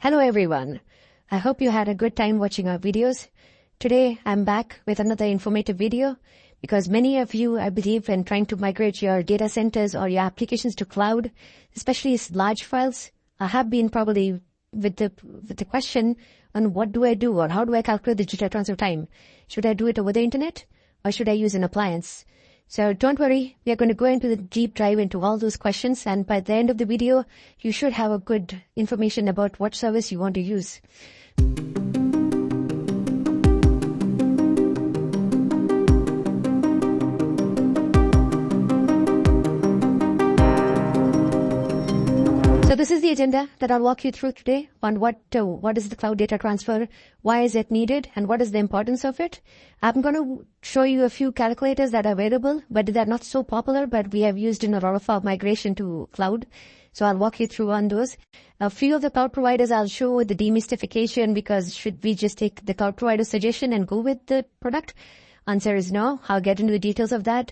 Hello everyone. I hope you had a good time watching our videos. Today I'm back with another informative video because many of you, I believe, when trying to migrate your data centers or your applications to cloud, especially large files, have been probably with the question on what do I do or how do I calculate the data transfer time? Should I do it over the internet or should I use an appliance? So don't worry, we are going to go into the deep dive into all those questions, and by the end of the video, you should have a good information about what service you want to use. So this is the agenda that I'll walk you through today on what is the cloud data transfer, why is it needed, and what is the importance of it. I'm going to show you a few calculators that are available, but they're not so popular, but we have used in a lot of our migration to cloud. So I'll walk you through on those. A few of the cloud providers I'll show with the demystification, because should we just take the cloud provider suggestion and go with the product? Answer is no. I'll get into the details of that.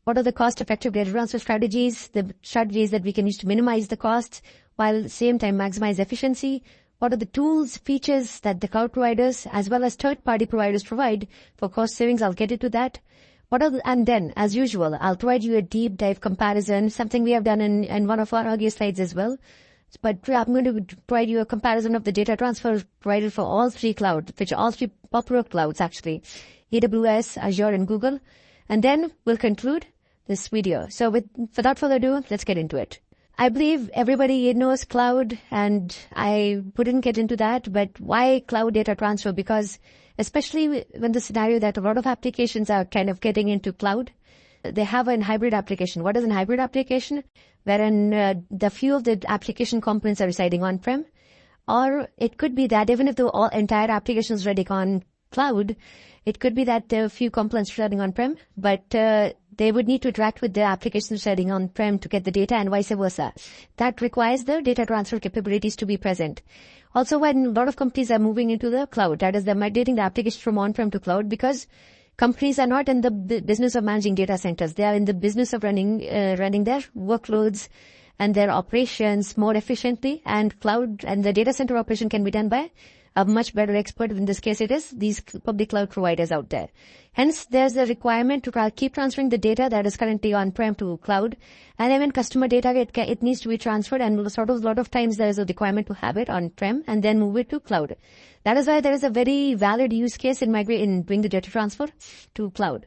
What are the cost-effective data transfer strategies, the strategies that we can use to minimize the costs while at the same time maximize efficiency? What are the tools, features that the cloud providers as well as third-party providers provide for cost savings? I'll get into that. And then, as usual, I'll provide you a deep dive comparison, something we have done in one of our earlier slides as well. But I'm going to provide you a comparison of the data transfer provided for all three clouds, which are all three popular clouds actually, AWS, Azure, and Google. And then we'll conclude this video. So without further ado, let's get into it. I believe everybody knows cloud, and I wouldn't get into that, but why cloud data transfer? Because especially when the scenario that a lot of applications are kind of getting into cloud, they have a hybrid application. What is a hybrid application? Wherein the few of the application components are residing on-prem, or it could be that even if the entire application is running on cloud, it could be that there are a few components running on-prem, but they would need to interact with the applications running on-prem to get the data and vice versa. That requires the data transfer capabilities to be present. Also, when a lot of companies are moving into the cloud, that is, they're migrating the application from on-prem to cloud, because companies are not in the business of managing data centers. They are in the business of running their workloads and their operations more efficiently, and cloud and the data center operation can be done by a much better expert. In this case, it is these public cloud providers out there. Hence, there's a requirement to keep transferring the data that is currently on-prem to cloud. And even customer data, it needs to be transferred, and a lot of times there is a requirement to have it on-prem and then move it to cloud. That is why there is a very valid use case in doing the data transfer to cloud.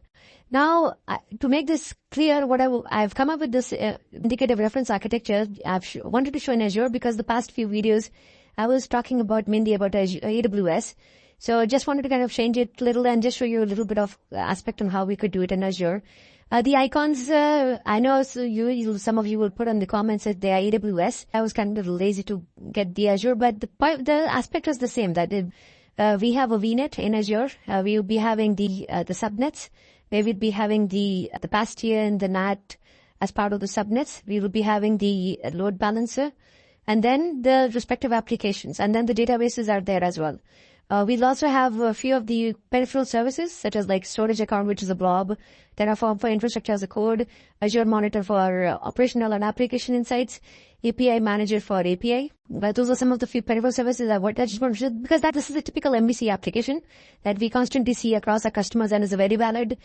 Now, to make this clear, I've come up with this indicative reference architecture. I've wanted to show in Azure, because the past few videos I was talking mainly about AWS. So I just wanted to kind of change it a little and just show you a little bit of aspect on how we could do it in Azure. The icons, I know some of you will put on the comments that they are AWS. I was kind of a little lazy to get the Azure, but the aspect was the same. That we have a VNet in Azure. We will be having the subnets. We will be having the bastion, the NAT as part of the subnets. We will be having the load balancer, and then the respective applications, and then the databases are there as well. We'll also have a few of the peripheral services, such as like storage account, which is a blob, Terraform for infrastructure as a code, Azure Monitor for operational and application insights, API Manager for API. But those are some of the few peripheral services because this is a typical MVC application that we constantly see across our customers, and is a very valid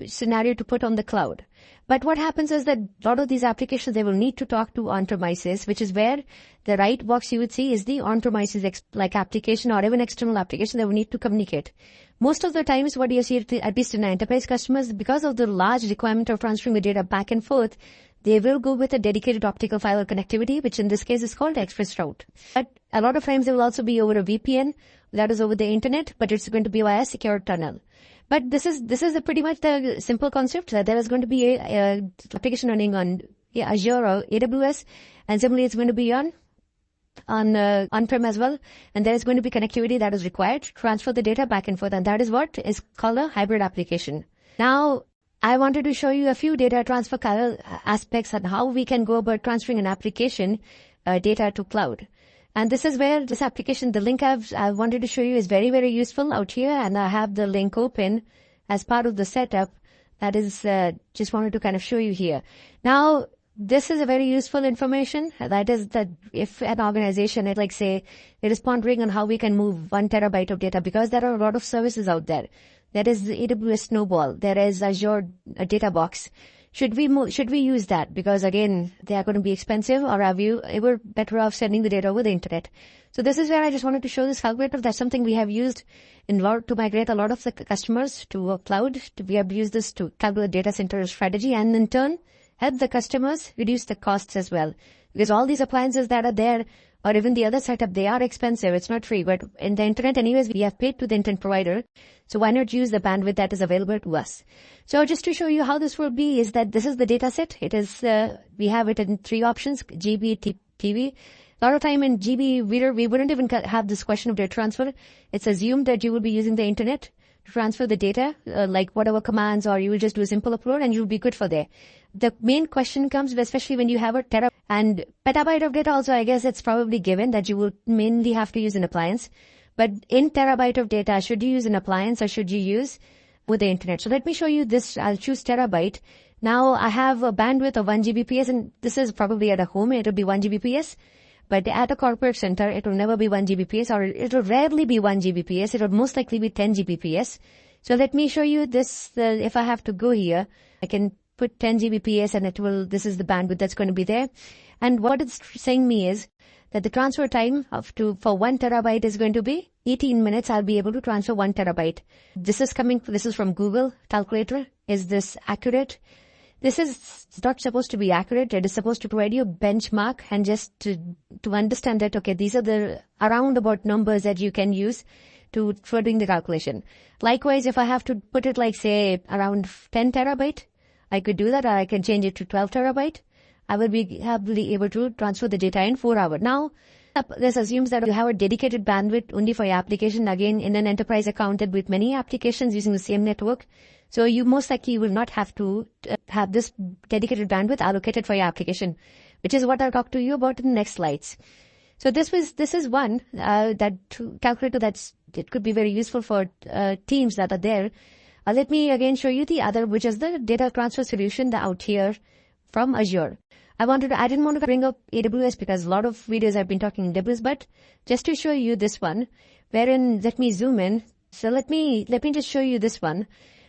scenario to put on the cloud. But what happens is that a lot of these applications, they will need to talk to on-premises, which is where the right box you would see is the on-premises like application or even external application that will need to communicate. Most of the times what you see, at least in enterprise customers, because of the large requirement of transferring the data back and forth, they will go with a dedicated optical fiber connectivity, which in this case is called express route. But a lot of times it will also be over a VPN, that is over the internet, but it's going to be via a secure tunnel. But this is pretty much the simple concept, that there is going to be a application running on Azure or AWS, and similarly it's going to be on-prem as well, and there is going to be connectivity that is required to transfer the data back and forth, and that is what is called a hybrid application. Now, I wanted to show you a few data transfer aspects and how we can go about transferring an application data to cloud. And this is where this application, the link I wanted to show you, is very, very useful out here, and I have the link open as part of the setup. That is, just wanted to kind of show you here. Now, this is a very useful information. That is that if an organization, it like say, it is pondering on how we can move 1 terabyte of data, because there are a lot of services out there. There is the AWS Snowball. There is Azure Data Box. Should we use that? Because again, they are going to be expensive, or we're better off sending the data over the internet. So this is where I just wanted to show this calculator. That's something we have used to migrate a lot of the customers to a cloud. We have used this to calculate data center strategy, and in turn, help the customers reduce the costs as well. Because all these appliances that are there, or even the other setup, they are expensive. It's not free, but in the internet anyways, we have paid to the internet provider. So why not use the bandwidth that is available to us? So just to show you how this will be is that this is the data set. It is, we have it in 3 options, GB, TV. A lot of time in GB reader, we wouldn't even have this question of data transfer. It's assumed that you will be using the internet to transfer the data, like whatever commands, or you will just do a simple upload and you'll be good for there. The main question comes, especially when you have a terabyte and petabyte of data also, I guess it's probably given that you will mainly have to use an appliance. But in terabyte of data, should you use an appliance or should you use with the internet? So let me show you this. I'll choose terabyte. Now I have a bandwidth of 1 Gbps, and this is probably at a home, it'll be 1 Gbps. But at a corporate center, it will never be 1 Gbps, or it will rarely be 1 Gbps. It will most likely be 10 Gbps. So let me show you this. If I have to go here, I can put 10 Gbps and this is the bandwidth that's going to be there. And what it's saying me is that the transfer time for 1 terabyte is going to be 18 minutes. I'll be able to transfer 1 terabyte. This is from Google calculator. Is this accurate? This is not supposed to be accurate. It is supposed to provide you a benchmark and just to understand that, okay, these are the around about numbers that you can use for doing the calculation. Likewise, if I have to put it like, say, around 10 terabyte, I could do that, or I can change it to 12 terabyte. I will be happily able to transfer the data in 4 hours. Now, this assumes that you have a dedicated bandwidth only for your application. Again, in an enterprise account with many applications using the same network. So you most likely will not have to have this dedicated bandwidth allocated for your application, which is what I'll talk to you about in the next slides. So this is one that calculator it could be very useful for teams that are there. Let me again show you the other, which is the data transfer solution out here from Azure. I didn't want to bring up AWS because a lot of videos I've been talking AWS, but just to show you this one, wherein let me zoom in. So let me just show you this one,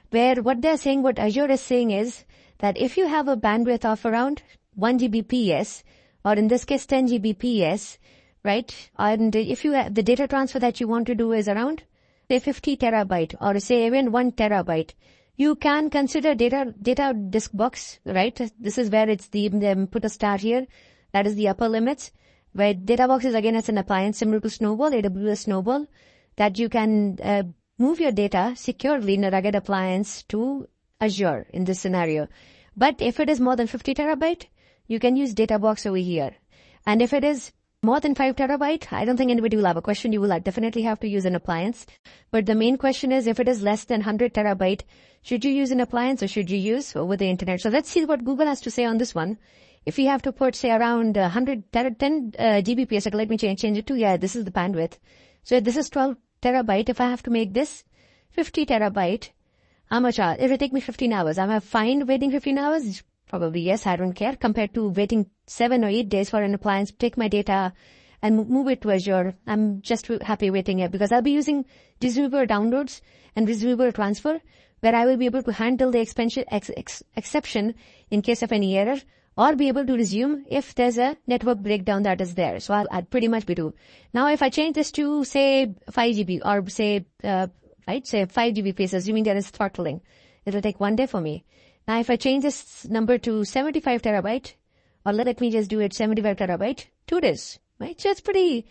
where what Azure is saying is that if you have a bandwidth of around 1 Gbps, or in this case 10 Gbps, right? And if you have the data transfer that you want to do is around, say 50 terabyte, or say even 1 terabyte, you can consider data disk box, right? This is where it's put a star here. That is the upper limits. Where data box is again as an appliance similar to Snowball, AWS Snowball, that you can move your data securely in a rugged appliance to Azure in this scenario. But if it is more than 50 terabyte, you can use data box over here. And if it is more than 5 terabyte, I don't think anybody will have a question. You will definitely have to use an appliance. But the main question is, if it is less than 100 terabyte, should you use an appliance or should you use over the internet? So let's see what Google has to say on this one. If you have to put, say, around 10 Gbps, okay, let me change it to, this is the bandwidth. So this is 12 terabyte. If I have to make this 50 terabyte, how much? It will take me 15 hours. Am I fine waiting 15 hours? Probably yes, I don't care, compared to waiting 7 or 8 days for an appliance to take my data and move it to Azure. I'm just happy waiting here because I'll be using reusable downloads and reusable transfer, where I will be able to handle the exception in case of any error, or be able to resume if there's a network breakdown that is there. So I'll pretty much be do. Now if I change this to, say, 5 GB, or say 5 Gbps, assuming there is throttling, it'll take 1 day for me. Now, if I change this number to 75 terabyte, or let me just do it 75 terabyte, 2 days, right? So it's pretty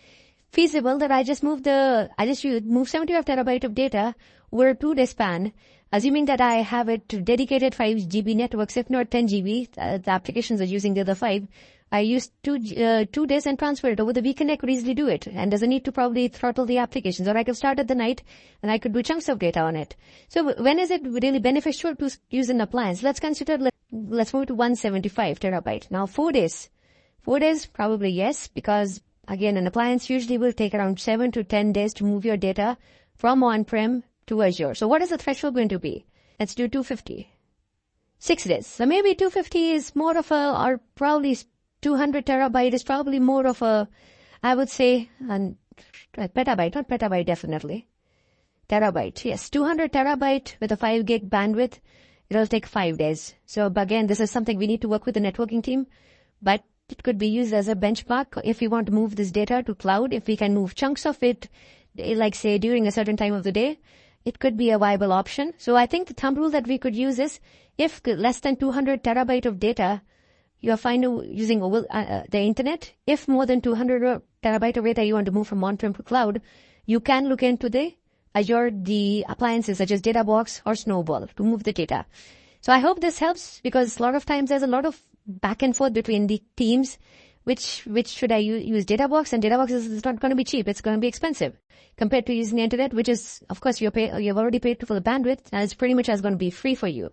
feasible that I just move 75 terabyte of data over a 2 day span, assuming that I have it dedicated 5 GB networks, if not 10 GB, the applications are using the other 5. I use 2 days and transfer it over the weekend. I could easily do it and doesn't need to probably throttle the applications, or I could start at the night and I could do chunks of data on it. So when is it really beneficial to use an appliance? Let's move to 175 terabyte. Now 4 days. 4 days, probably yes, because again, an appliance usually will take around 7 to 10 days to move your data from on-prem to Azure. So what is the threshold going to be? Let's do 250. 6 days. So maybe 250 is more of or probably 200 terabyte is probably more of I would say, petabyte, not petabyte definitely. Terabyte, yes. 200 terabyte with a 5 gig bandwidth, it'll take 5 days. So again, this is something we need to work with the networking team, but it could be used as a benchmark if we want to move this data to cloud. If we can move chunks of it, like say during a certain time of the day, it could be a viable option. So I think the thumb rule that we could use is if less than 200 terabyte of data, you are fine using the internet. If more than 200 terabyte of data you want to move from on-prem to cloud, you can look into the appliances such as Databox or Snowball to move the data. So I hope this helps, because a lot of times there's a lot of back and forth between the teams. Which should I use? Databox, and Databox is not going to be cheap. It's going to be expensive compared to using the internet, which is, of course, you've already paid for the bandwidth, and it's pretty much as going to be free for you.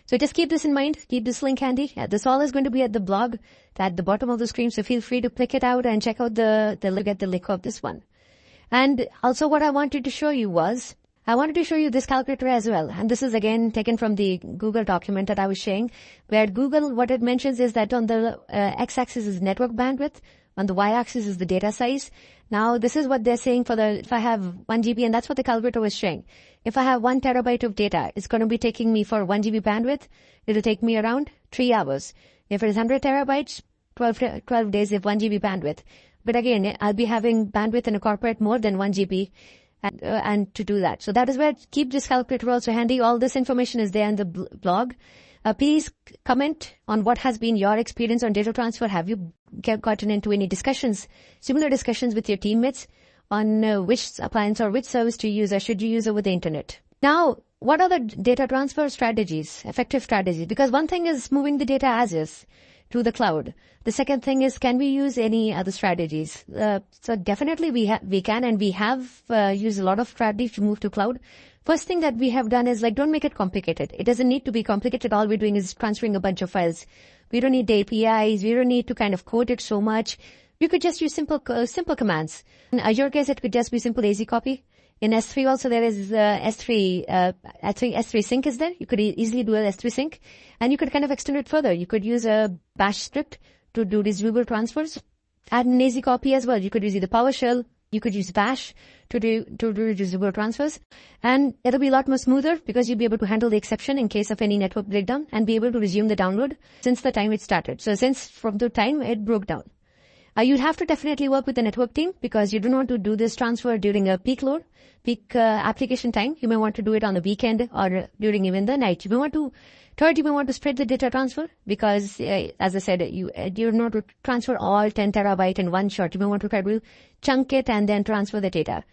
So just keep this in mind. Keep this link handy. This all is going to be at the blog at the bottom of the screen. So feel free to click it out and check out get the link of this one. And also what I wanted to show you was, I wanted to show you this calculator as well. And this is again taken from the Google document that I was sharing, where Google, what it mentions is that on the x-axis is network bandwidth, on the y-axis is the data size. Now, this is what they're saying if I have 1 GB, and that's what the calculator was showing. If I have 1 terabyte of data, it's going to be taking me for 1 GB bandwidth. It'll take me around 3 hours. If it is 100 terabytes, 12 days if 1 GB bandwidth. But again, I'll be having bandwidth in a corporate more than 1 GB. And to do that. So that is where keep this calculator also handy. All this information is there in the blog. Please comment on what has been your experience on data transfer. Have you gotten into any similar discussions with your teammates on which appliance or which service to use or should you use over the internet? Now, what are the data transfer strategies, effective strategies? Because one thing is moving the data as is to the cloud. The second thing is, can we use any other strategies? So definitely we can, and we have used a lot of strategies to move to cloud. First thing that we have done is don't make it complicated. It doesn't need to be complicated. All we're doing is transferring a bunch of files. We don't need the APIs. We don't need to kind of code it so much. We could just use simple commands. In Azure case, it could just be simple AZ copy. In S3 also there is S3 sync is there. You could easily do a S3 sync, and you could kind of extend it further. You could use a bash script to do reusable transfers. Add an AZ copy as well. You could use either PowerShell. You could use bash to do reusable transfers, and it'll be a lot more smoother because you'll be able to handle the exception in case of any network breakdown and be able to resume the download since the time it started. So since from the time it broke down. You'd have to definitely work with the network team because you don't want to do this transfer during a peak application time. You may want to do it on the weekend or during even the night. You may want to spread the data transfer because, as I said, you don't want to transfer all 10 terabyte in one shot. You may want to try to chunk it and then transfer the data.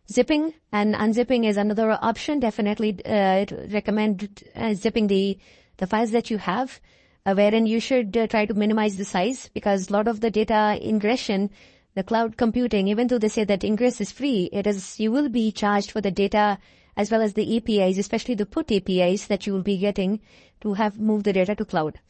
Zipping and unzipping is another option. Definitely recommend zipping the files that you have. Wherein you should try to minimize the size because a lot of the data ingression, the cloud computing, even though they say that ingress is free, you will be charged for the data as well as the APIs, especially the put APIs that you will be getting to have moved the data to cloud.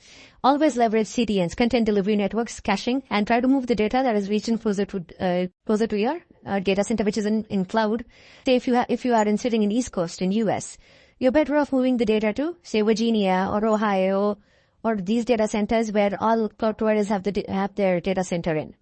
Always leverage CDNs, content delivery networks, caching, and try to move the data that is reaching closer to your data center, which is in cloud. Say if you are sitting in East Coast in US, you're better off moving the data to, say, Virginia or Ohio, or these data centers where all cloud providers have their data center in.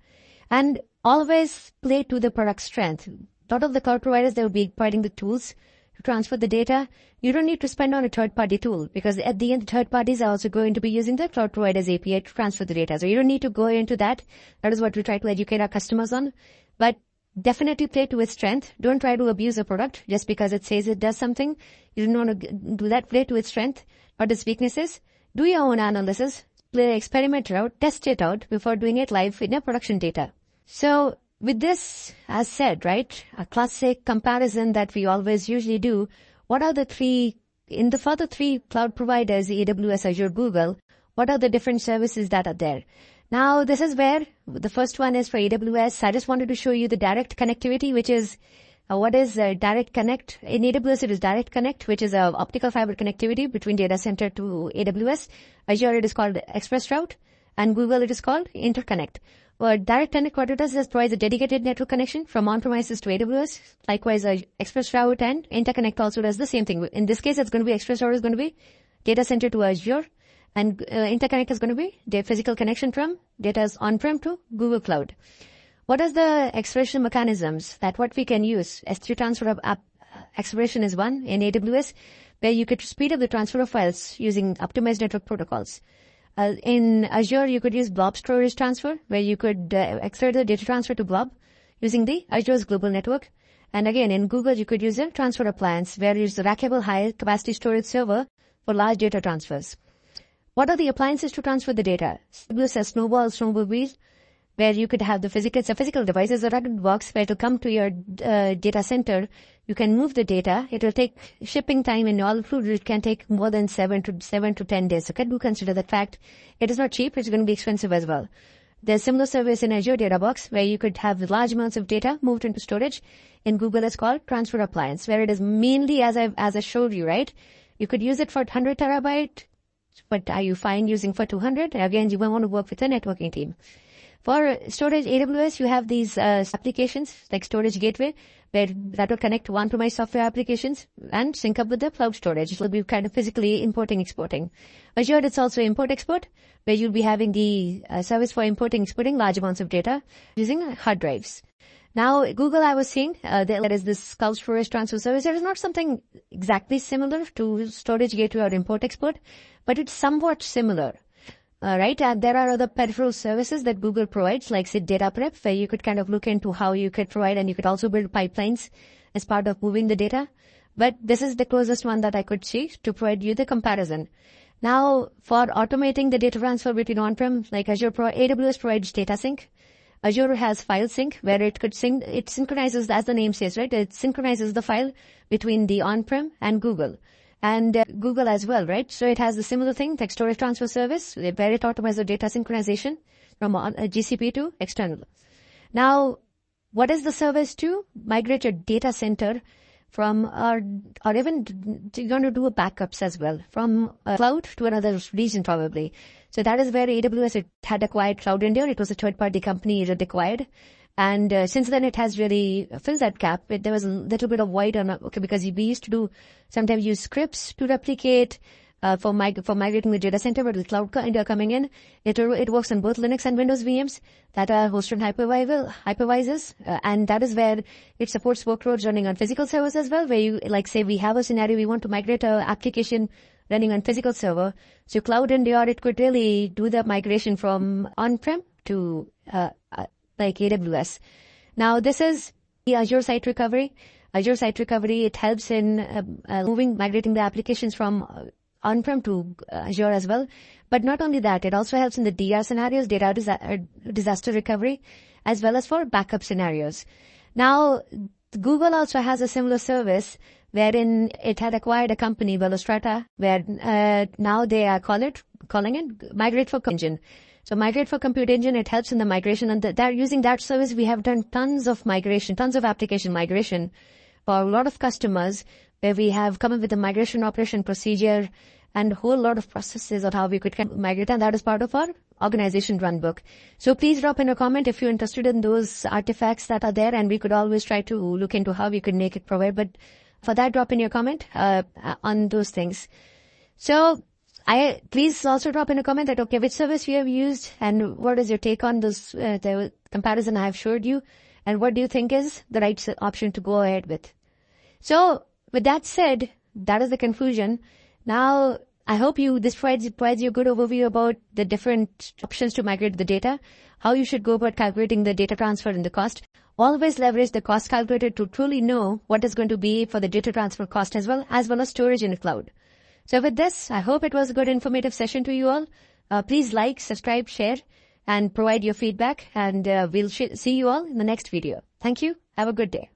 And always play to the product strength. A lot of the cloud providers, they will be providing the tools to transfer the data. You don't need to spend on a third-party tool because at the end, the third parties are also going to be using the cloud provider's API to transfer the data. So you don't need to go into that. That is what we try to educate our customers on. But definitely play to its strength. Don't try to abuse a product just because it says it does something. You don't want to do that. Play to its strength or its weaknesses. Do your own analysis, experiment it out, test it out before doing it live in a production data. So with this, as said, right, a classic comparison that we always usually do, what are the for the three cloud providers, AWS, Azure, Google, what are the different services that are there? Now, this is where the first one is for AWS. I just wanted to show you the direct connectivity, which is what is direct connect? In AWS, it is direct connect, which is a optical fiber connectivity between data center to AWS. Azure, it is called express route, and Google, it is called interconnect. Well, direct connect, what it does is provides a dedicated network connection from on-premises to AWS. Likewise, express route and interconnect also does the same thing. In this case, it's going to be express route is going to be data center to Azure, And interconnect is going to be the physical connection from data's on-prem to Google Cloud. What is the acceleration mechanisms that what we can use? S3 transfer of acceleration is one in AWS, where you could speed up the transfer of files using optimized network protocols. In Azure, you could use blob storage transfer, where you could accelerate the data transfer to blob using the Azure's global network. And again, in Google, you could use a transfer appliance, where you use the rackable high-capacity storage server for large data transfers. What are the appliances to transfer the data? AWS has Snowball, where you could have the physical devices, a rugged box where it will come to your data center. You can move the data. It will take shipping time and all included. It can take more than 7 to 10 days. Okay, do consider that fact. It is not cheap. It's going to be expensive as well. There's similar service in Azure Data Box, where you could have large amounts of data moved into storage. In Google, it's called Transfer Appliance, where it is mainly, as I showed you, right? You could use it for 100 terabyte, but are you fine using for 200? Again, you will want to work with a networking team. For storage AWS, you have these applications like Storage Gateway, where that will connect to on-premise software applications and sync up with the cloud storage. It will be kind of physically importing, exporting. Azure, it's also import-export, where you'll be having the service for importing, exporting large amounts of data using hard drives. Now, Google, I was saying, there is this cloud storage transfer service. There is not something exactly similar to Storage Gateway or import-export, but it's somewhat similar. Right, and there are other peripheral services that Google provides, like say data prep, where you could kind of look into how you could provide, and you could also build pipelines as part of moving the data. But this is the closest one that I could see to provide you the comparison. Now, for automating the data transfer between on-prem, like Azure, AWS provides data sync. Azure has file sync, where it could it synchronizes, as the name says, right? It synchronizes the file between the on-prem and Google. And Google as well, right? So it has the similar thing, like storage transfer service, where it automates the data synchronization from GCP to external. Now, what is the service to migrate your data center from, or even you're going to do backups as well, from a cloud to another region probably. So that is where AWS it had acquired Cloud India. It was a third-party company it had acquired. And since then, it has really filled that gap. There was a little bit of void because we used to do sometimes use scripts to replicate for migrating the data center, but with Cloud India coming in, it works on both Linux and Windows VMs that are hosted on hypervisors, and that is where it supports workloads running on physical servers as well. Where you like say we have a scenario we want to migrate an application running on physical server, so Cloud India it could really do the migration from on-prem to like AWS. Now, this is the Azure Site Recovery. Azure Site Recovery, it helps in migrating the applications from on-prem to Azure as well. But not only that, it also helps in the DR scenarios, data disaster recovery, as well as for backup scenarios. Now, Google also has a similar service wherein it had acquired a company, Velostrata, where now they are calling it Migrate for Compute Engine. So Migrate for Compute Engine, it helps in the migration, and using that service, we have done tons of application migration for a lot of customers, where we have come up with a migration operation procedure and a whole lot of processes on how we could migrate, and that is part of our organization runbook. So please drop in a comment if you're interested in those artifacts that are there, and we could always try to look into how we could make it provide. But for that, drop in your comment on those things. So please also drop in a comment that, okay, which service you have used and what is your take on this, the comparison I have showed you, and what do you think is the right option to go ahead with. So with that said, that is the conclusion. Now, I hope this provides you a good overview about the different options to migrate the data, how you should go about calculating the data transfer and the cost. Always leverage the cost calculator to truly know what is going to be for the data transfer cost as well as storage in the cloud. So with this, I hope it was a good informative session to you all. Please like, subscribe, share, and provide your feedback. And we'll see you all in the next video. Thank you. Have a good day.